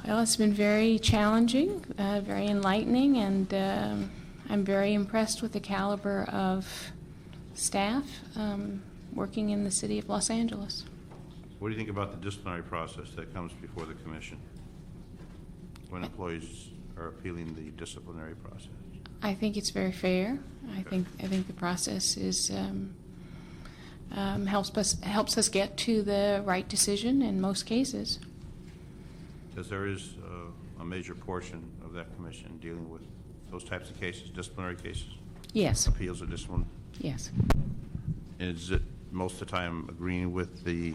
Well, it's been very challenging, very enlightening, and I'm very impressed with the caliber of staff working in the city of Los Angeles. What do you think about the disciplinary process that comes before the commission when employees are appealing the disciplinary process? I think it's very fair. I think the process is helps us get to the right decision in most cases. Because there is a major portion of that commission dealing with those types of cases, disciplinary cases, Yes. appeals of discipline. Yes. Is it most of the time agreeing with the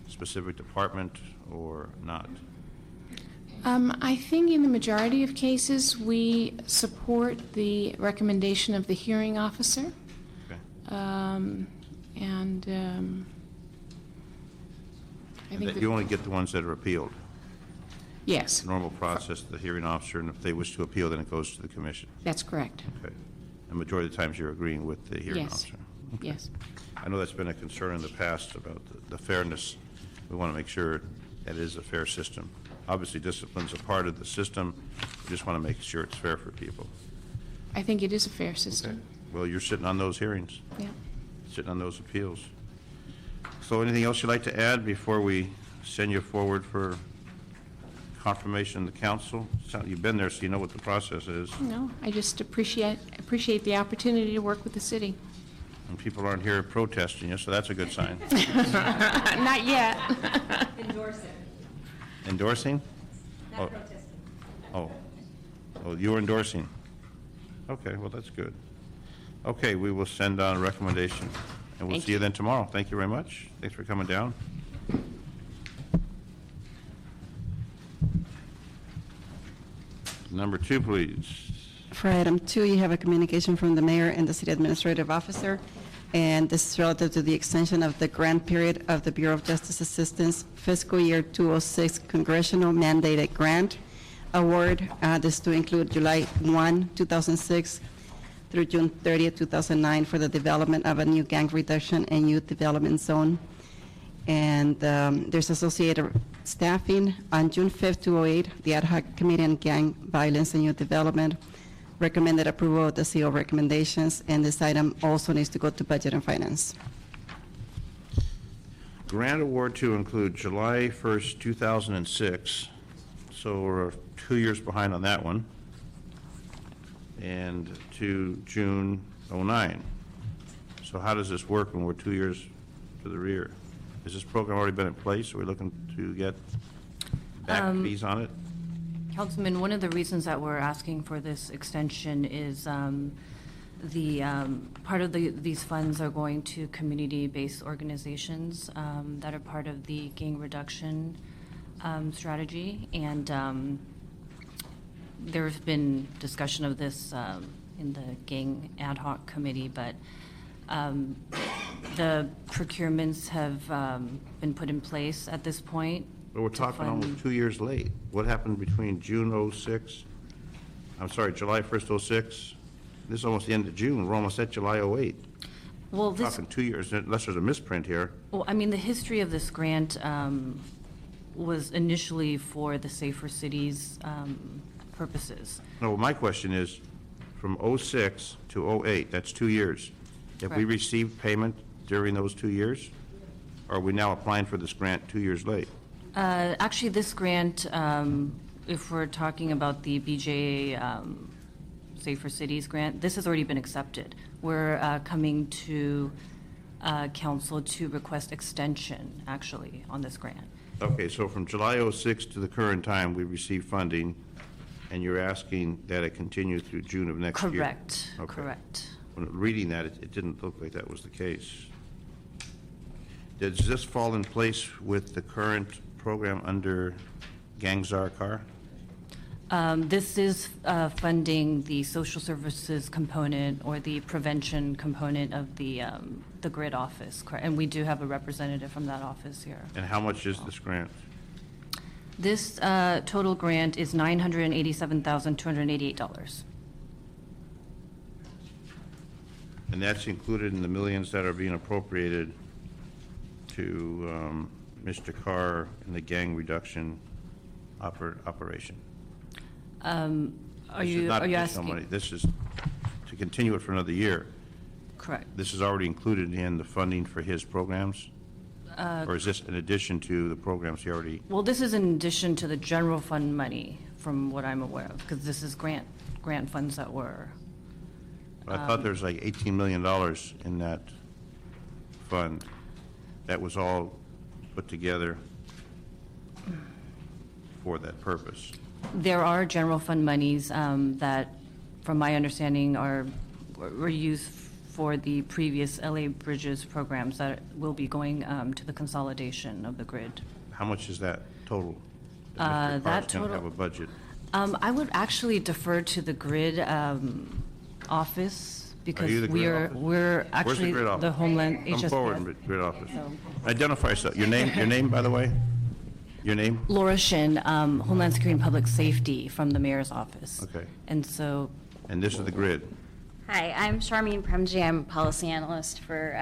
specific department or not? I think in the majority of cases we support the recommendation of the hearing officer. Okay. And I think You only get the ones that are appealed. yes, Normal process, the hearing officer, and if they wish to appeal, then it goes to the commission. that's correct. Okay. The majority of the times you're agreeing with the hearing Yes. officer. Yes. I know that's been a concern in the past about the fairness. We want to make sure that it is a fair system. Obviously, discipline's a part of the system. We just want to make sure it's fair for people. I think it is a fair system. Well, you're sitting on those hearings, Yeah. sitting on those appeals. So anything else you'd like to add before we send you forward for confirmation in the council? You've been there, so you know what the process is. No, I just appreciate the opportunity to work with the city. And people aren't here protesting you, so that's a good sign. Not yet. Endorsing, Endorsing? Oh. not protesting. Oh, you're endorsing? Okay, well, that's good. Okay, we will send on a recommendation, and we'll Thank see you you. then tomorrow. Thank you very much. Thanks for coming down. Number 2, please. For item 2, you have a communication from the mayor and the city administrative officer, and this is relative to the extension of the grant period of the Bureau of Justice Assistance fiscal year 206 congressional mandated grant award. This to include July 1, 2006 through June 30, 2009 for the development of a new gang reduction and youth development zone. And there's associated staffing. On June 5th, 2008, the Ad hoc Committee on Gang Violence and Youth Development recommended approval of the CO recommendations, and this item also needs to go to Budget and Finance. Grant award to include July 1st, 2006, so we're 2 years behind on that one, and to June '09. So how does this work when we're 2 years to the rear? Has this program already been in place? Are we looking to get back fees on it? Councilman, one of the reasons that we're asking for this extension is part of these funds are going to community-based organizations that are part of the gang reduction strategy, and there's been discussion of this in the gang ad hoc committee, but the procurements have been put in place at this point. But we're to talking fund- almost 2 years late. What happened between June '06, I'm sorry, July 1st, '06? This is almost the end of June. We're almost at July '08. Well, this, Talking 2 years, unless there's a misprint here. well, I mean, the history of this grant was initially for the Safer Cities purposes. No, my question is, from '06 to '08, that's 2 years. Have we Correct. received payment during those 2 years? Or are we now applying for this grant 2 years late? Actually, this grant, if we're talking about the BJA Safer Cities grant, this has already been accepted. We're coming to council to request extension, actually, on this grant. Okay, so from July '06 to the current time, we received funding, and you're asking that it continue through June of next year? Correct, Okay. correct. When reading that, it didn't look like that was the case. Does this fall in place with the current program under Gang Czar Car? This is funding the social services component or the prevention component of the grid office, correct? And we do have a representative from that office here. And how much is this grant? This total grant is $987,288. And that's included in the millions that are being appropriated to Mr. Carr and the gang reduction operation? Are This is you, not are you additional money. asking? This is to continue it for another year. Correct. This is already included in the funding for his programs? Or is this in addition to the programs he already, Well, this is in addition to the general fund money, from what I'm aware of, because this is grant funds that were, I thought there was like $18 million in that fund that was all put together for that purpose. there are general fund monies that, from my understanding, were used for the previous LA Bridges programs that will be going to the consolidation of the grid. How much is that total? That Mr. Carr's going to total- have a budget. I would actually defer to the grid office, because you the grid office? we're Where's the actually grid office? the Homeland Come HSPF. forward, grid office. Identify yourself. Your name, by the way? Your name? Laura Shin, Homeland Security and Public Safety from the mayor's office. Okay. And so, And this is the grid. Hi, I'm Charmine Premji. I'm a policy analyst for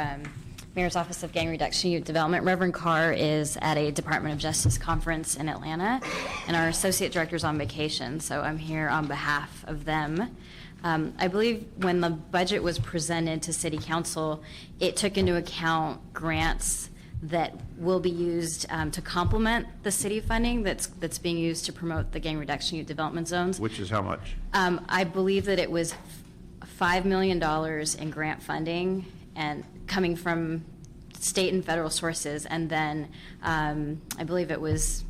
Mayor's Office of Gang Reduction Youth Development. Reverend Carr is at a Department of Justice conference in Atlanta, and our associate director's on vacation, so I'm here on behalf of them. I believe when the budget was presented to City Council, it took into account grants that will be used to complement the city funding that's being used to promote the gang reduction youth development zones. Which is how much? I believe that it was $5 million in grant funding and coming from state and federal sources, and then I believe it was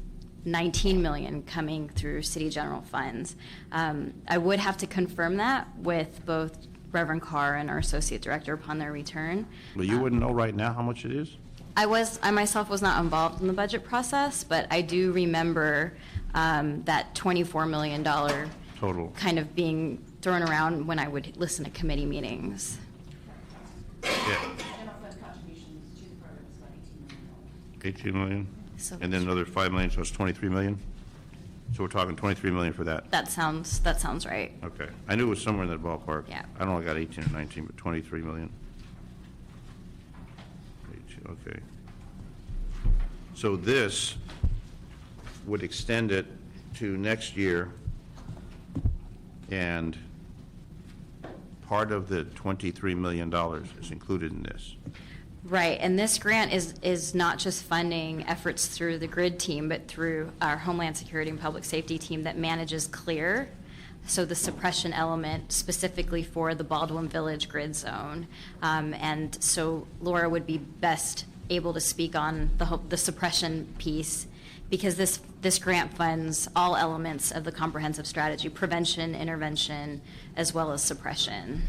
19 million coming through city general funds. I would have to confirm that with both Reverend Carr and our associate director upon their return. Well, you wouldn't know right now how much it is? I myself was not involved in the budget process, but I do remember that $24 million Total. kind of being thrown around when I would listen to committee meetings. Yeah. 18 million? So- And then another 5 million, so it's 23 million? So we're talking 23 million for that? That sounds right. Okay. I knew it was somewhere in that ballpark. Yeah. I don't know, I got 18 or 19, but 23 million. 18, okay. So this would extend it to next year, and part of the $23 million is included in this. Right, and this grant is not just funding efforts through the GRID team, but through our Homeland Security and Public Safety team that manages CLEAR, so the suppression element specifically for the Baldwin Village grid zone. And so Laura would be best able to speak on the suppression piece, because this grant funds all elements of the comprehensive strategy: prevention, intervention, as well as suppression.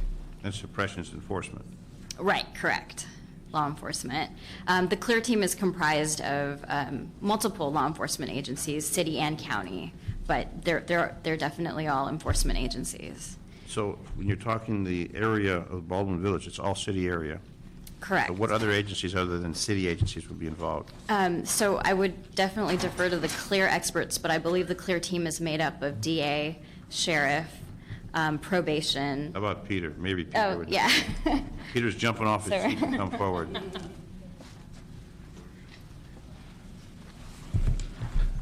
And suppression is enforcement. Right, correct. Law enforcement. The CLEAR team is comprised of multiple law enforcement agencies, city and county, but they're definitely all enforcement agencies. So when you're talking the area of Baldwin Village, it's all city area. Correct. So what other agencies other than city agencies would be involved? So I would definitely defer to the CLEAR experts, but I believe the CLEAR team is made up of DA, sheriff, probation. How about Peter? Maybe Peter Oh, would. yeah. Peter's jumping off his Sorry. seat to come forward.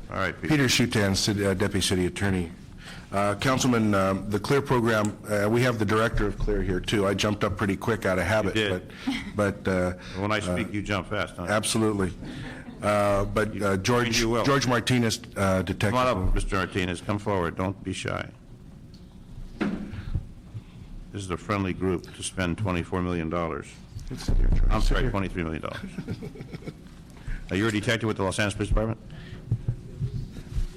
All right, Peter. Peter Shutan, Deputy City Attorney. Councilman, the CLEAR program, we have the director of CLEAR here, too. I jumped up pretty quick out of habit. You did. But When I speak, you jump fast, don't you? absolutely. But George You will. Martinez, Detective. Come on up, Mr. Martinez, come forward, don't be shy. This is a friendly group to spend $24 million. I'm sorry, $23 million. Are you a detective with the Los Angeles Police Department?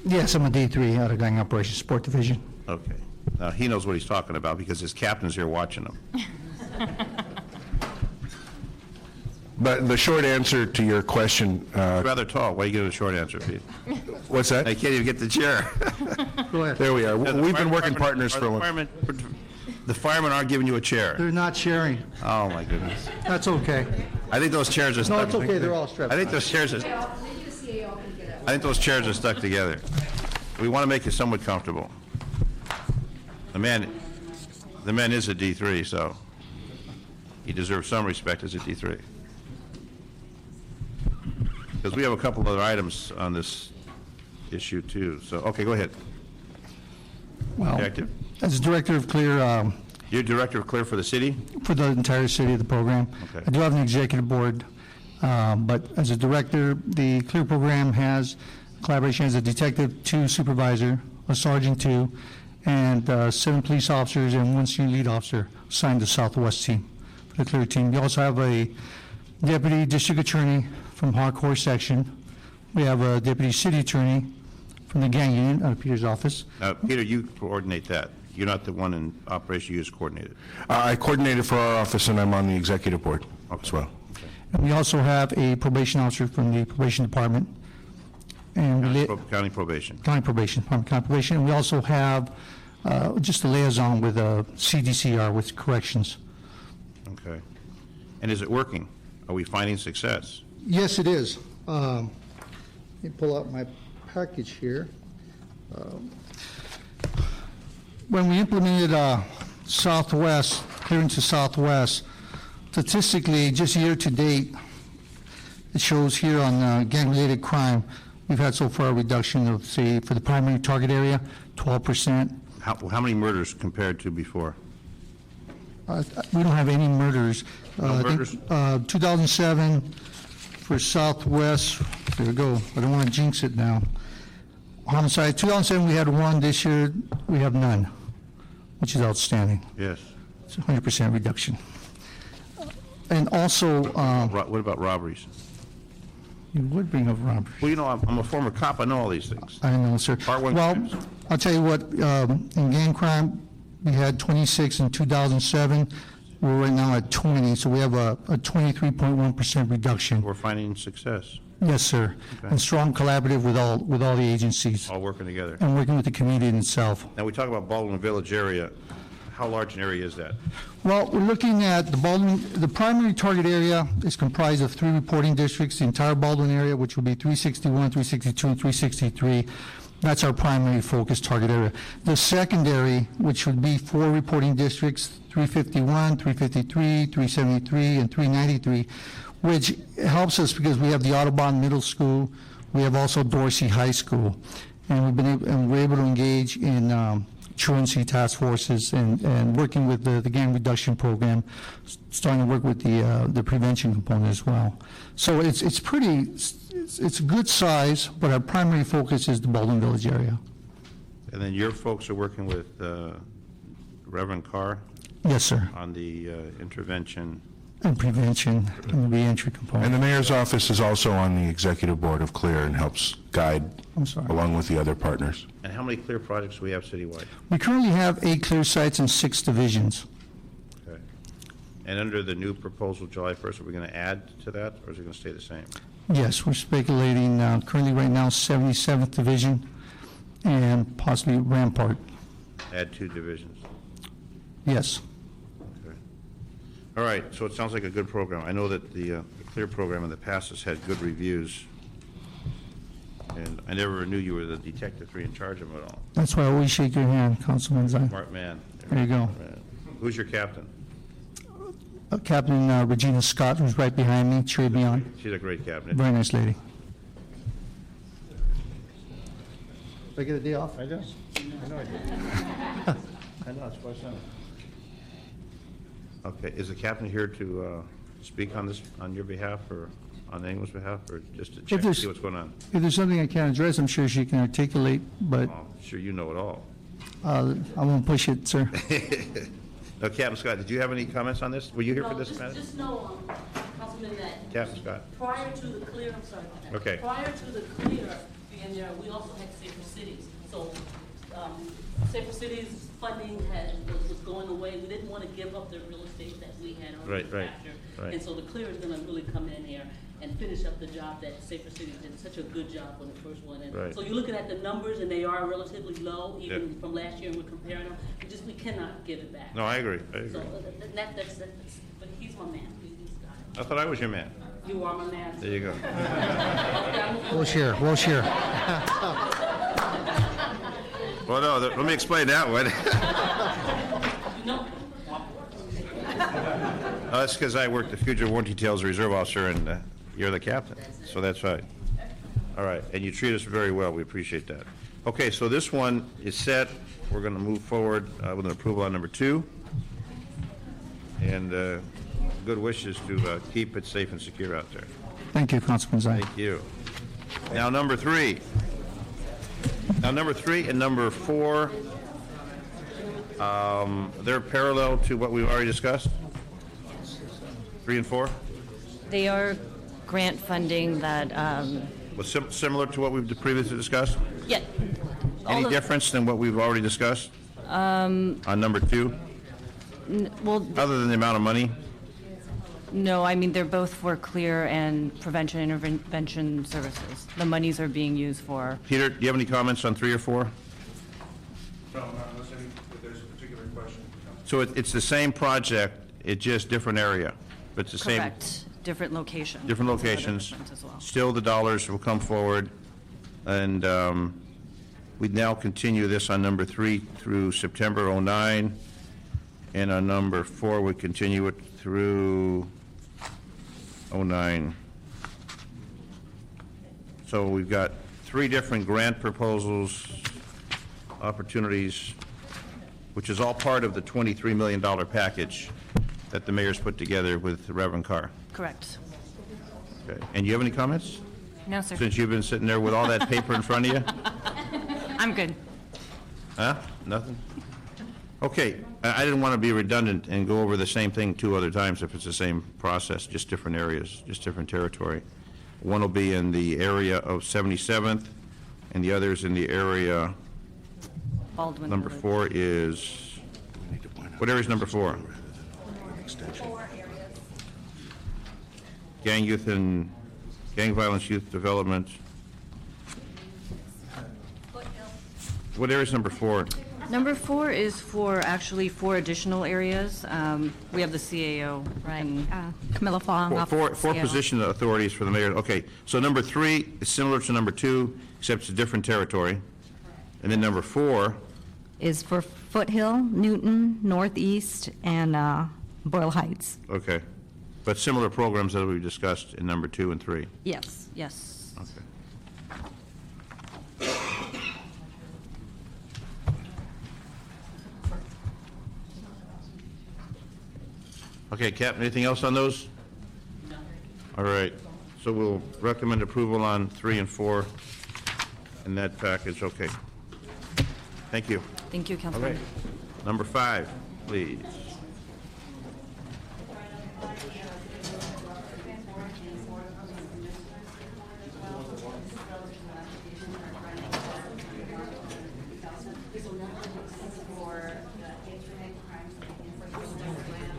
Yes, I'm a D3 out of Gang Operations Support Division. Okay. Now, he knows what he's talking about because his captain's here watching him. But the short answer to your question, Rather tall, why you give a short answer, Pete? what's that? I can't even get the chair. Go ahead. There we are. We've been working partners for a long. The firemen aren't giving you a chair. They're not sharing. Oh, my goodness. That's okay. I think those chairs are stuck. No, it's okay. They're all strapped. I think those chairs are, I think those chairs are stuck together. We want to make you somewhat comfortable. The man is a D3, so he deserves some respect as a D3. Because we have a couple other items on this issue too. So, okay, go ahead. Well, Detective? as Director of CLEAR, You're Director of CLEAR for the city? for the entire city of the program, Okay. I do have an executive board, but as a director, the CLEAR program has collaboration as a detective, 2 supervisor, a sergeant 2, and 7 police officers and 1 senior lead officer assigned to Southwest team, for the CLEAR team. We also have a deputy district attorney from Hardcore section. We have a deputy city attorney from the gang unit out of Peter's office. Now, Peter, you coordinate that. You're not the one in operation, you just coordinate it. I coordinated for our office, and I'm on the executive board as well. And we also have a probation officer from the probation department. And we County probation. county probation, Department of County probation. And we also have just a liaison with CDCR, with corrections. Okay. And is it working? Are we finding success? Yes, it is. Let me pull out my package here. When we implemented Southwest, clearance to Southwest, statistically, just year to date, it shows here on gang-related crime, we've had so far a reduction of, say, for the primary target area, 12%. How many murders compared to before? We don't have any murders. No I think, murders? 2007 for Southwest, there we go, I don't want to jinx it now. Homicide, 2007 we had 1, this year we have none, which is outstanding. Yes. It's a 100% reduction. And also, What about robberies? you would bring up robbery. Well, you know, I'm a former cop, I know all these things. I know, sir. Part one Well, crimes. I'll tell you what, in gang crime, we had 26 in 2007. We're right now at 20, so we have a 23.1% reduction. We're finding success, Yes, sir. And strong collaborative with all the agencies all working together. and working with the community in itself. Now, we talk about Baldwin Village area. How large an area is that? Well, we're looking at the Baldwin, the primary target area is comprised of 3 reporting districts, the entire Baldwin area, which will be 361, 362, and 363. That's our primary focus target area. The secondary, which would be 4 reporting districts, 351, 353, 373, and 393, which helps us because we have the Audubon Middle School, we have also Dorsey High School, and we're able to engage in truancy task forces and working with the gang reduction program, starting to work with the prevention component as well. So it's a good size, but our primary focus is the Baldwin Village area. And then your folks are working with Reverend Carr Yes, sir. on the intervention. And prevention and the reentry And component. the mayor's office is also on the executive board of CLEAR and helps guide I'm sorry. along with the other partners. And how many clear projects do we have citywide? We currently have 8 clear sites in 6 divisions. Okay. And under the new proposal, July 1st, are we going to add to that, or is it going to stay the same? Yes, we're speculating currently right now 77th division and possibly Rampart. Add 2 divisions. Yes. Okay. All right, so it sounds like a good program. I know that the CLEAR program in the past has had good reviews, and I never knew you were the Detective 3 in charge of it all. That's why I always shake your hand, Councilman Zine. Smart man. There you go. Who's your captain? Captain Regina Scott, who's right behind me, cheered me on. She's a great captain. Very nice lady. Did I get a day off? I know. I know I did. I know, it's quite something. Okay, is the captain here to speak on this, on your behalf, or on anyone's behalf, or just to check, there's- see what's going on? If there's something I can't address, I'm sure she can articulate, but Oh, sure you know it all. I won't push it, sir. Now, Captain Scott, did you have any comments on this? Were you here for No, this matter? just know, Councilman, that Captain Scott? prior to the clear, I'm sorry about that. Okay. Prior to the clear being there, we also had Safer Cities. So, Safer Cities funding was going away. We didn't want to give up the real estate that we had already Right, captured. right. And so the clear is going to really come in here and finish up the job that Safer Cities did such a good job when the first one. And Right. so you're looking at the numbers, and they are relatively low, even Yeah. from last year, and we're comparing them. We cannot give it back. No, I agree, I So agree. that's, but he's my man. He's got I thought I was your man. it. You are my man. There you go. We'll share, we'll share. Well, no, let me explain that one. No. That's because I worked the Fugitive Warrant Detail as a reserve officer, and you're the captain, so that's right. All right, and you treat us very well. We appreciate that. Okay, so this one is set. We're going to move forward with an approval on number 2. And good wishes to keep it safe and secure out there. Thank you, Councilman Zai. Thank you. Now, number 3. Now, number 3 and number 4, they're parallel to what we've already discussed? 3 and 4? They are grant funding that, Was similar to what we've previously discussed? yeah. Any difference than what we've already discussed? On number 2? Well, Other than the amount of money? no, I mean, they're both for CLEAR and prevention and intervention services. The monies are being used for, Peter, do you have any comments on 3 or 4? No, not unless if there's a particular question. So it's the same project, it's just different area, but it's the same, correct, different locations. different So they're locations. different as well. Still, the dollars will come forward, and we now continue this on number 3 through September '09, and on number 4, we continue it through '09. So we've got 3 different grant proposals, opportunities, which is all part of the $23 million package that the mayor's put together with Reverend Carr. Correct. Okay. And you have any comments? No, sir. Since you've been sitting there with all that paper in front of you? I'm good. Huh? Nothing? Okay, I didn't want to be redundant and go over the same thing 2 other times if it's the same process, just different areas, just different territory. One will be in the area of 77th, and the other is in the area, Baldwin. number Village. 4 is, what area is number 4? Gang youth and, gang violence youth development. What area is number 4? Number 4 is for actually 4 additional areas. We have the CAO. Right. Camilla Fong. Four position authorities for the mayor. Okay, so number 3 is similar to number 2, except it's a different territory. And then number 4, Is for Foothill, Newton, Northeast, and Boyle Heights. okay. But similar programs that we discussed in number 2 and 3. Yes. Yes. Okay. Okay, Captain, anything else on those? No. All right, so we'll recommend approval on 3 and 4 in that package, okay. Thank you. Thank you, All Councilman. right, number 5, please.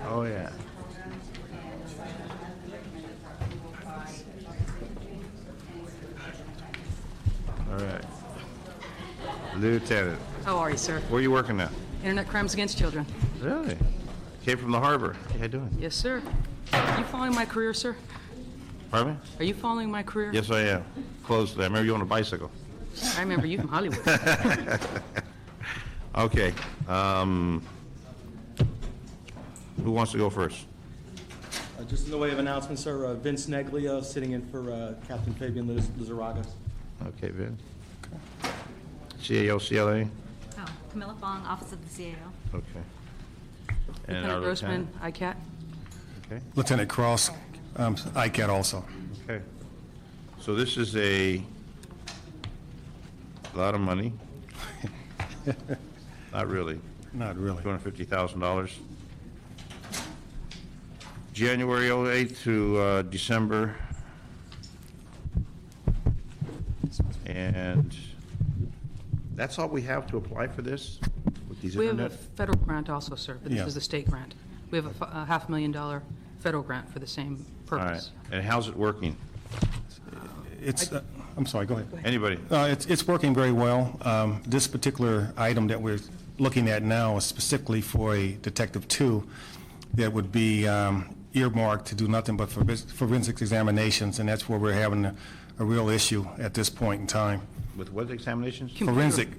Oh, yeah. All right. Lieutenant, How are you, sir? where are you working now? Internet Crimes Against Children. Really? Came from the harbor. How you doing? Yes, sir. Are you following my career, sir? Pardon me? Are you following my career? Yes, I am. Closely. I remember you on a bicycle. I remember you from Hollywood. Okay. Who wants to go first? Just in the way of announcement, sir, Vince Neglia sitting in for Captain Fabian Lizarraga. Okay, Vin. CAO, CLA? Oh, Camilla Fong, Office of the CAO. Okay. And our Lieutenant Grossman, lieutenant? ICAT. Okay. Lieutenant Cross, ICAT also. Okay. So this is a lot of money. Not really. Not really. $250,000. January 08 to December. And that's all we have to apply for this with these We have a internet? federal grant also, sir, but this Yeah. is a state grant. We have a $500,000 federal grant for the same All right. purpose. And how's it working? It's, I'm sorry, go ahead. Anybody? It's working very well. This particular item that we're looking at now is specifically for a Detective 2 that would be earmarked to do nothing but forensic examinations, and that's where we're having a real issue at this point in time. With what examinations? Forensic,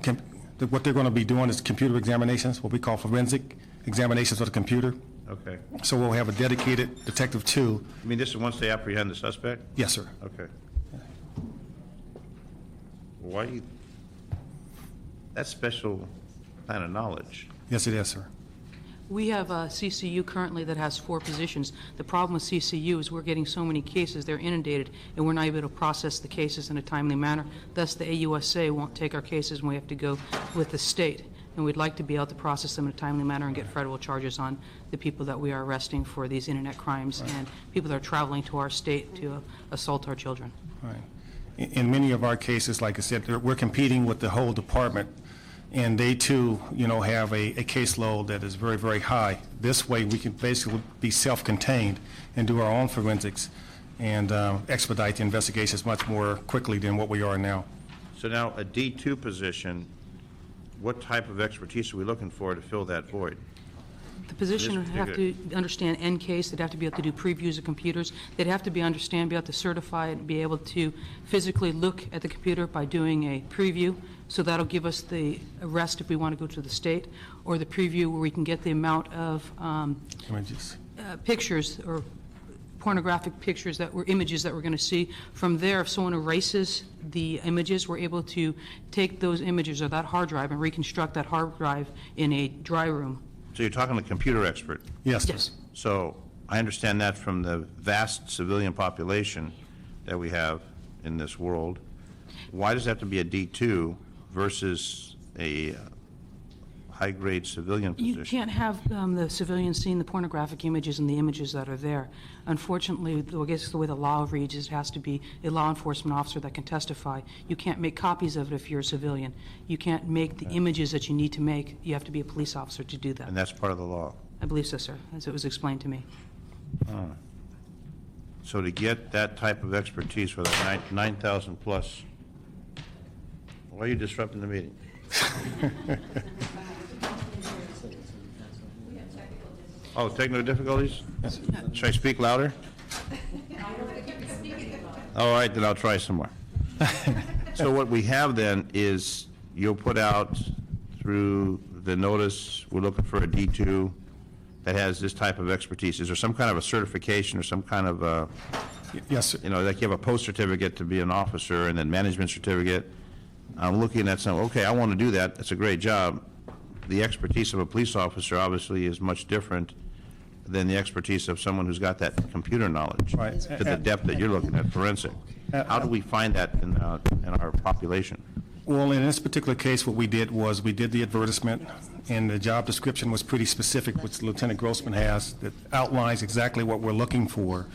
what they're going to be doing is computer examinations, what we call forensic examinations of the computer. Okay. So we'll have a dedicated Detective 2. I mean, this is once they apprehend the suspect? Yes, sir. Okay. Why, that's special kind of knowledge. Yes, it is, sir. We have a CCU currently that has 4 positions. The problem with CCU is we're getting so many cases, they're inundated, and we're not able to process the cases in a timely manner. Thus, the AUSA won't take our cases, and we have to go with the state. And we'd like to be able to process them in a timely manner and get federal charges on the people that we are arresting for these internet crimes and people that are traveling to our state to assault our children. Right. In many of our cases, like I said, we're competing with the whole department, and they too, have a caseload that is very, very high. This way, we can basically be self-contained and do our own forensics and expedite the investigations much more quickly than what we are now. So now, a D2 position, what type of expertise are we looking for to fill that void? The position would have to understand NCASE, they'd have to be able to do previews of computers, they'd have to be able to certify it, and be able to physically look at the computer by doing a preview, so that'll give us the arrest if we want to go to the state, or the preview where we can get the amount of Images. pictures or pornographic pictures images that we're going to see. From there, if someone erases the images, we're able to take those images or that hard drive and reconstruct that hard drive in a dry room. So you're talking to a computer expert? Yes. Yes. So I understand that from the vast civilian population that we have in this world. Why does it have to be a D2 versus a high-grade civilian position? You can't have the civilians seeing the pornographic images and the images that are there. Unfortunately, I guess the way the law reads is it has to be a law enforcement officer that can testify. You can't make copies of it if you're a civilian. You can't make the images that you need to make. You have to be a police officer to do that. And that's part of the law? I believe so, sir, as it was explained to me. So to get that type of expertise for the 9,000 plus, why are you disrupting the meeting? Oh, technical difficulties? Should I speak louder? All right, then I'll try some more. So what we have then is you'll put out through the notice, we're looking for a D2 that has this type of expertise. Is there some kind of a certification or some kind of a, Yes, sir. like you have a post certificate to be an officer and then management certificate? I'm looking at some, okay, I want to do that. That's a great job. The expertise of a police officer obviously is much different than the expertise of someone who's got that computer knowledge Right. to the depth that you're looking at, forensic. How do we find that in our population? Well, in this particular case, what we did was we did the advertisement, and the job description was pretty specific, which Lieutenant Grossman has, that outlines exactly what we're looking for.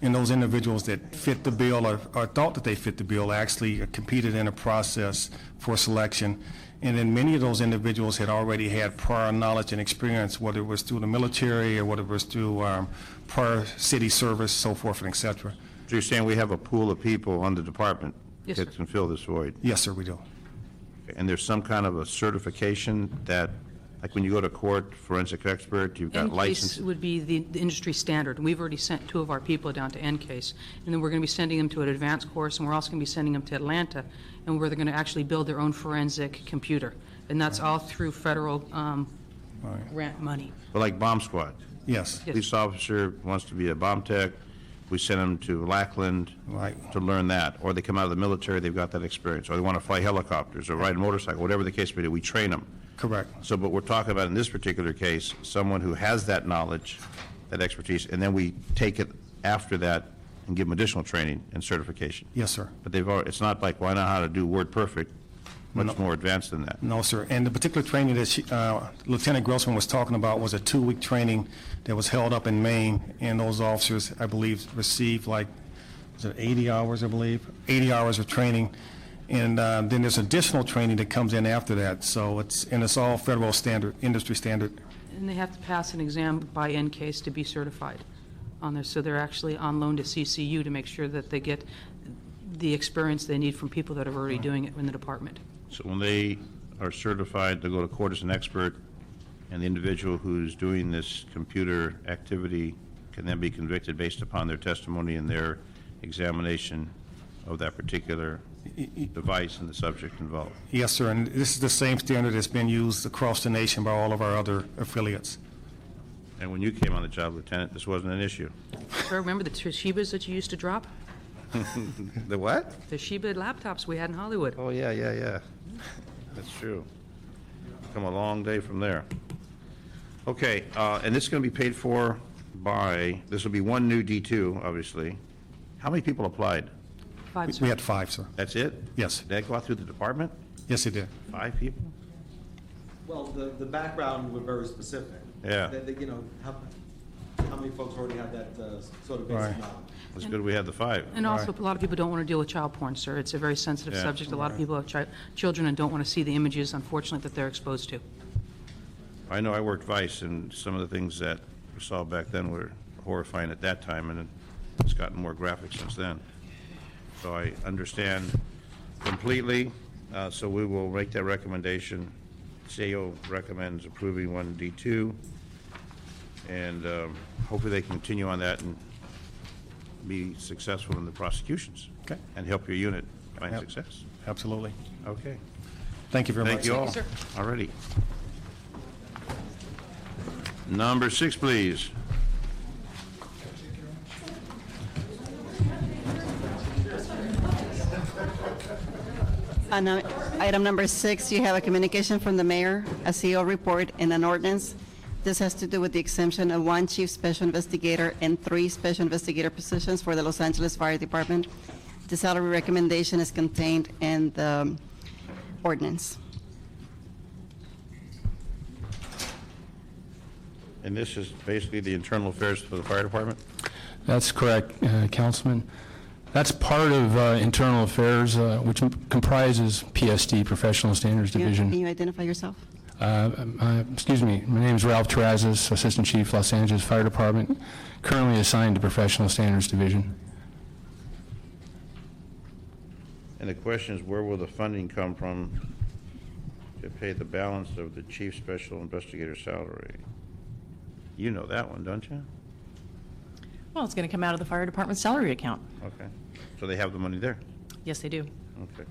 And those individuals that fit the bill or thought that they fit the bill actually competed in a process for selection. And then many of those individuals had already had prior knowledge and experience, whether it was through the military or whether it was through prior city service, so forth and et cetera. So you're saying we have a pool of people on the department Yes, that sir. can fill this void? Yes, sir, we do. And there's some kind of a certification that, like when you go to court, forensic expert, you've got NCASE license? would be the industry standard. We've already sent 2 of our people down to NCASE, and then we're going to be sending them to an advanced course, and we're also going to be sending them to Atlanta, and where they're going to actually build their own forensic computer. And that's all through federal grant money. But like bomb squad? Yes. Yes. Police officer wants to be a bomb tech, we send them to Lackland Right. to learn that. Or they come out of the military, they've got that experience. Or they want to fly helicopters or ride a motorcycle, whatever the case may be, we train them. Correct. So, but we're talking about in this particular case, someone who has that knowledge, that expertise, and then we take it after that and give them additional training and certification. Yes, sir. But they've already, it's not like, well, I know how to do WordPerfect, much more advanced than that. No, sir. And the particular training that Lieutenant Grossman was talking about was a 2-week training that was held up in Maine, and those officers, I believe, received like, was it 80 hours, I believe? 80 hours of training. And then there's additional training that comes in after that. So it's all federal standard, industry standard. And they have to pass an exam by NCASE to be certified on there. So they're actually on loan to CCU to make sure that they get the experience they need from people that are already doing it in the department. So when they are certified to go to court as an expert, and the individual who's doing this computer activity can then be convicted based upon their testimony and their examination of that particular device and the subject involved. Yes, sir. And this is the same standard that's been used across the nation by all of our other affiliates. And when you came on the job, Lieutenant, this wasn't an issue. Sir, remember the Toshibas that you used to drop? The what? The Sheba laptops we had in Hollywood. Oh, yeah. That's true. Come a long day from there. Okay, and this is going to be paid for by, this will be one new D2, obviously. How many people applied? 5, sir. We had 5, sir. That's it? Yes. Did that go out through the department? Yes, it did. 5 people? Well, the background were very specific. Yeah. You know, how many folks already have that sort of basic Right. knowledge? It's good we had the 5. And also, a lot of people don't want to deal with child porn, sir. It's a very sensitive Yeah. subject. A lot of people have children and don't want to see the images, unfortunately, that they're exposed to. I know I worked Vice, and some of the things that we saw back then were horrifying at that time, and it's gotten more graphic since then. So I understand completely, so we will make that recommendation. CAO recommends approving 1D2, and hopefully they can continue on that and be successful in the prosecutions. Okay. And help your unit find Yep. success. Absolutely. Okay. Thank you very much. Thank you all. sir. All righty. Number 6, please. On item number 6, you have a communication from the mayor, a CEO report, and an ordinance. This has to do with the exemption of 1 chief special investigator and 3 special investigator positions for the Los Angeles Fire Department. The salary recommendation is contained in the ordinance. And this is basically the internal affairs for the fire department? That's correct, Councilman. That's part of internal affairs, which comprises PSD, Professional Standards Can Division. you identify yourself? Excuse me, my name is Ralph Terrazas, Assistant Chief, Los Angeles Fire Department, currently assigned to Professional Standards Division. And the question is, where will the funding come from to pay the balance of the chief special investigator salary? You know that one, don't you? Well, it's going to come out of the fire department's salary account. Okay. So they have the money there? Yes, they do. Okay.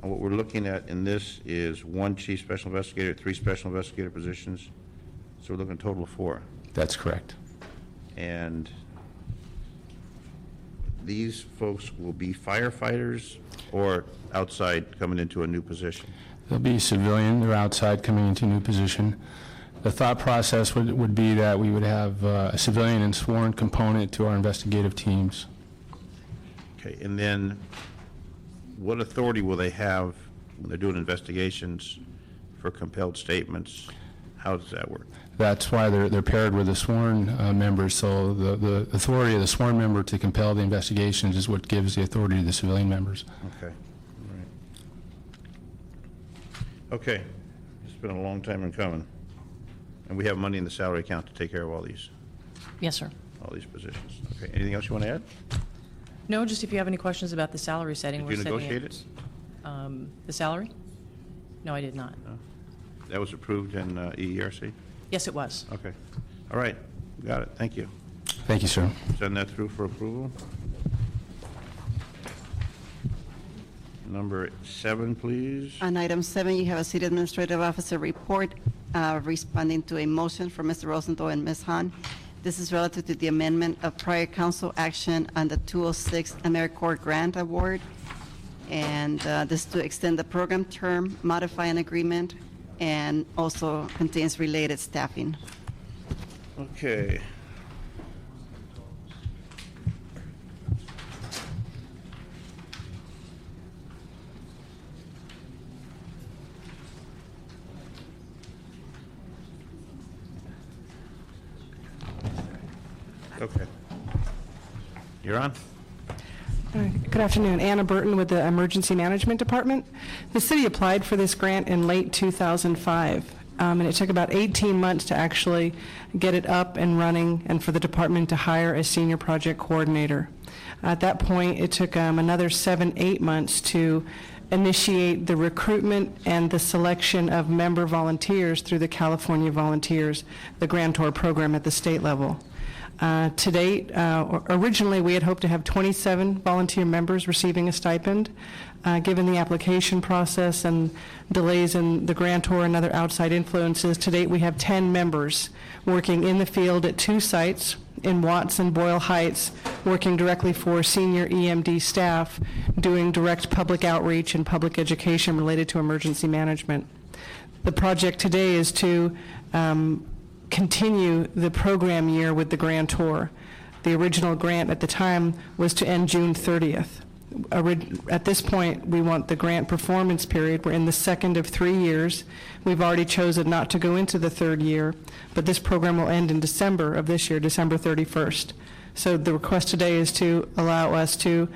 And what we're looking at in this is 1 chief special investigator, 3 special investigator positions. So we're looking at a total of 4. That's correct. And these folks will be firefighters or outside coming into a new position? They'll be civilian, they're outside coming into a new position. The thought process would be that we would have a civilian and sworn component to our investigative teams. Okay, and then what authority will they have when they're doing investigations for compelled statements? How does that work? That's why they're paired with the sworn members, so the authority of the sworn member to compel the investigations is what gives the authority to the civilian members. Okay, all right. Okay, it's been a long time in coming. And we have money in the salary account to take care of all these Yes, sir. positions. Okay, anything else you want to add? No, just if you have any questions about the salary setting. Did we're you setting negotiate it? The salary? No, I did not. That was approved in EERC? Yes, it was. Okay. All right, got it, thank you. Thank you, sir. Send that through for approval. Number 7, please. On item 7, you have a city administrative officer report responding to a motion from Mr. Rosenthal and Ms. Hahn. This is relative to the amendment of prior council action on the 206 AmeriCorps grant award. And this is to extend the program term, modify an agreement, and also contains related staffing. Okay. Okay. You're on? Good afternoon. Anna Burton with the Emergency Management Department. The city applied for this grant in late 2005, and it took about 18 months to actually get it up and running and for the department to hire a senior project coordinator. At that point, it took another 7-8 months to initiate the recruitment and the selection of member volunteers through the California Volunteers, the grantor program at the state level. To date, originally we had hoped to have 27 volunteer members receiving a stipend. Given the application process and delays in the grantor and other outside influences, to date we have 10 members working in the field at 2 sites in Watts and Boyle Heights working directly for senior EMD staff, doing direct public outreach and public education related to emergency management. The project today is to continue the program year with the grantor. The original grant at the time was to end June 30th. At this point, we want the grant performance period. We're in the second of 3 years. We've already chosen not to go into the third year, but this program will end in December of this year, December 31st. So the request today is to allow us to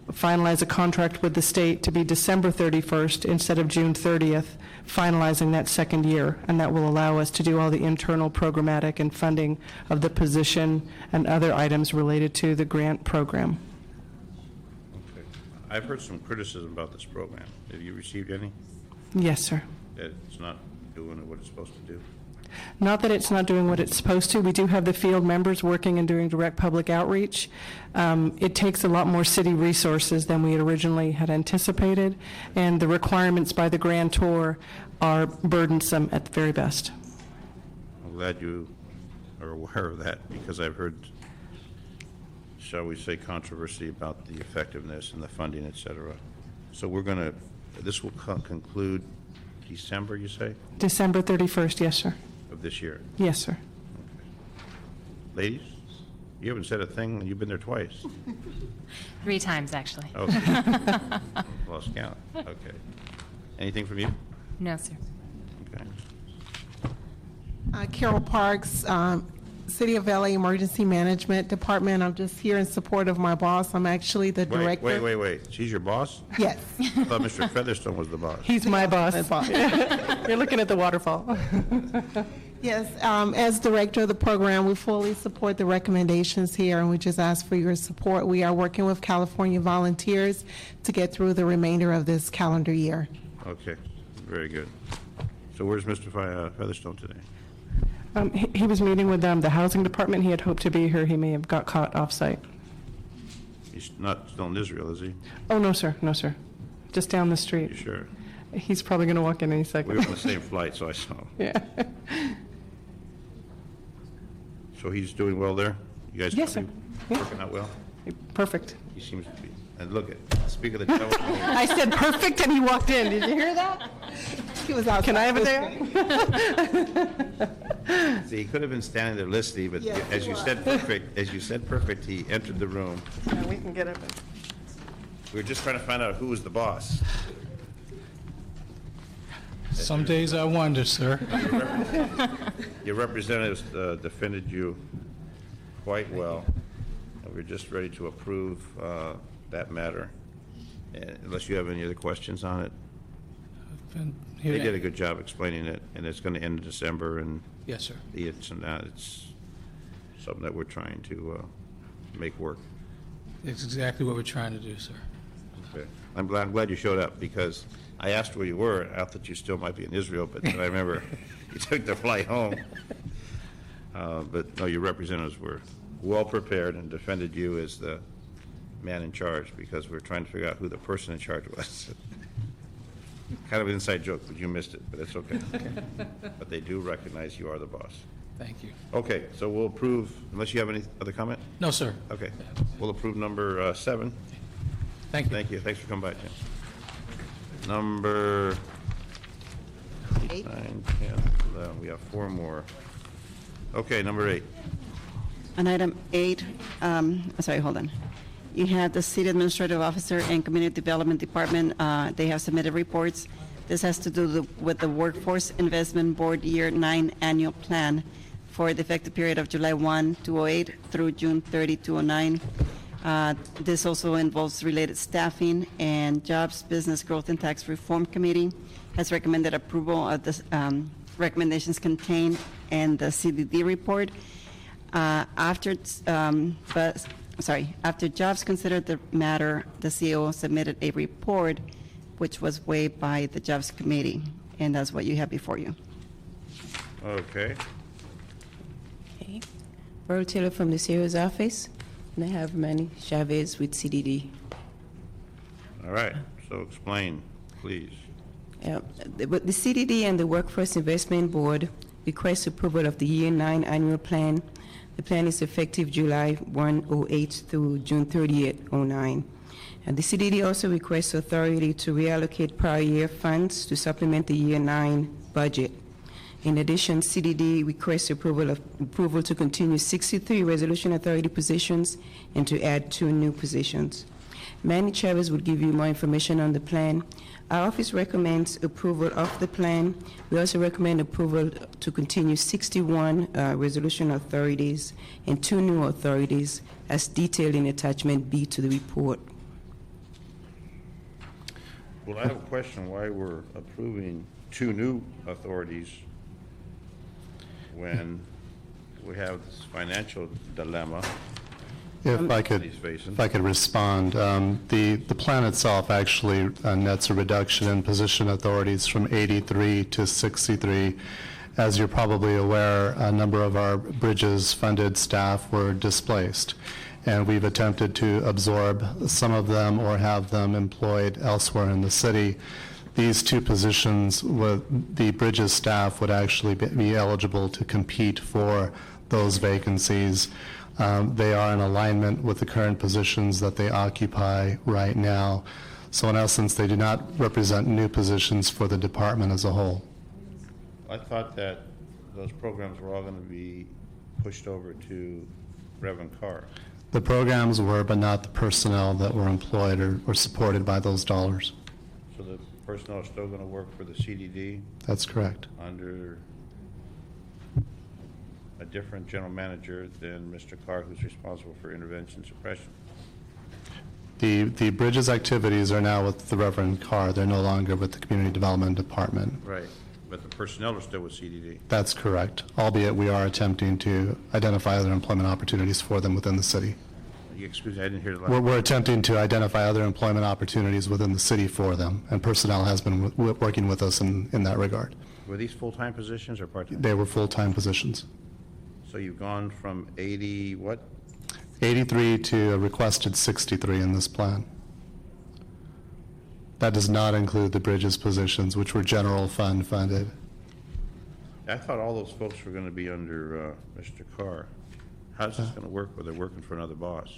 finalize a contract with the state to be December 31st instead of June 30th, finalizing that second year, and that will allow us to do all the internal programmatic and funding of the position and other items related to the grant program. I've heard some criticism about this program. Have you received any? Yes, sir. That it's not doing what it's supposed to do? Not that it's not doing what it's supposed to. We do have the field members working and doing direct public outreach. It takes a lot more city resources than we had originally had anticipated, and the requirements by the grantor are burdensome at the very best. I'm glad you are aware of that, because I've heard, shall we say, controversy about the effectiveness and the funding, et cetera. So we're going to, this will conclude December, you say, December 31st, yes, sir. of this year? Yes, sir. Ladies, you haven't said a thing, and you've been there twice. 3 times, actually. Okay. Lost count. Okay. Anything from you? No, sir. Okay. Carol Parks, City of LA Emergency Management Department. I'm just here in support of my boss. I'm actually the director. Wait. She's your boss? Yes. I thought Mr. Featherstone was the boss. He's my boss. You're looking at the waterfall. Yes, as director of the program, we fully support the recommendations here, and we just ask for your support. We are working with California volunteers to get through the remainder of this calendar year. Okay, very good. So where's Mr. Featherstone today? He was meeting with the housing department. He had hoped to be here. He may have got caught off-site. He's not still in Israel, is he? Oh, no, sir. No, sir. Just down the street. You sure? He's probably going to walk in any second. We were on the same flight, so I saw him. Yeah. So he's doing well there? You guys Yes, sir. working out well? Perfect. He seems to be. And look at, speak of the devil. I said perfect, and he walked in. Did you hear that? He was outside. Can I have it there? See, he could have been standing there listening, but Yes, as he you was. said perfect, he entered the room. Yeah, we can get it. We were just trying to find out who was the boss. Some days I wonder, sir. Your representatives defended you quite well, and we're just ready to approve that matter. And unless you have any other questions on it. They did a good job explaining it, and it's going to end in December, and Yes, sir. the its and that, it's something that we're trying to make work. It's exactly what we're trying to do, sir. Okay. I'm glad you showed up, because I asked where you were. I thought you still might be in Israel, but then I remember you took the flight home. But no, your representatives were well prepared and defended you as the man in charge, because we're trying to figure out who the person in charge was. Kind of an inside joke, but you missed it, but it's okay. But they do recognize you are the boss. Thank you. Okay, so we'll approve, unless you have any other comment? No, sir. Okay, we'll approve number 7. Thank you. Thank you, thanks for coming by, Jim. Number 8, 9, 10, 11, we have 4 more. Okay, number 8. On item 8, sorry, hold on. You have the City Administrative Officer and Community Development Department. They have submitted reports. This has to do with the Workforce Investment Board Year 9 Annual Plan for the effective period of July 1, 2008 through June 30, 2009. This also involves related staffing, and Jobs, Business Growth, and Tax Reform Committee has recommended approval of the recommendations contained in the CDD report. After Jobs considered the matter, the CEO submitted a report which was waived by the Jobs Committee, and that's what you have before you. Okay. Okay. Burl Taylor from the CEO's office, and I have Manny Chavez with CDD. All right, so explain, please. The CDD and the Workforce Investment Board request approval of the Year 9 Annual Plan The plan is effective July 1, 08 through June 30th, 09. And the CDD also requests authority to reallocate prior year funds to supplement the year 9 budget. In addition, CDD requests approval to continue 63 resolution authority positions and to add 2 new positions. Manny Chavez will give you more information on the plan. Our office recommends approval of the plan. We also recommend approval to continue 61 resolution authorities and 2 new authorities as detailed in attachment B to the report. Well, I have a question why we're approving 2 new authorities when we have this financial dilemma. If I could respond, the plan itself actually nets a reduction in position authorities from 83 to 63. As you're probably aware, a number of our bridges funded staff were displaced, and we've attempted to absorb some of them or have them employed elsewhere in the city. These 2 positions, with the bridges staff would actually be eligible to compete for those vacancies. They are in alignment with the current positions that they occupy right now. So in essence, they do not represent new positions for the department as a whole. I thought that those programs were all going to be pushed over to Reverend Carr. The programs were, but not the personnel that were employed or supported by those dollars. So the personnel is still going to work for the CDD? That's correct. Under a different general manager than Mr. Carr, who's responsible for intervention suppression? The bridges activities are now with the Reverend Carr. They're no longer with the Community Development Department. Right, but the personnel are still with CDD? That's correct, albeit we are attempting to identify other employment opportunities for them within the city. Excuse me, I didn't hear the last. We're attempting to identify other employment opportunities within the city for them, and personnel has been working with us in that regard. Were these full-time positions or part-time? They were full-time positions. So you've gone from 80 what? 83 to a requested 63 in this plan. That does not include the bridges positions, which were general fund funded. I thought all those folks were going to be under Mr. Carr. How's this going to work where they're working for another boss?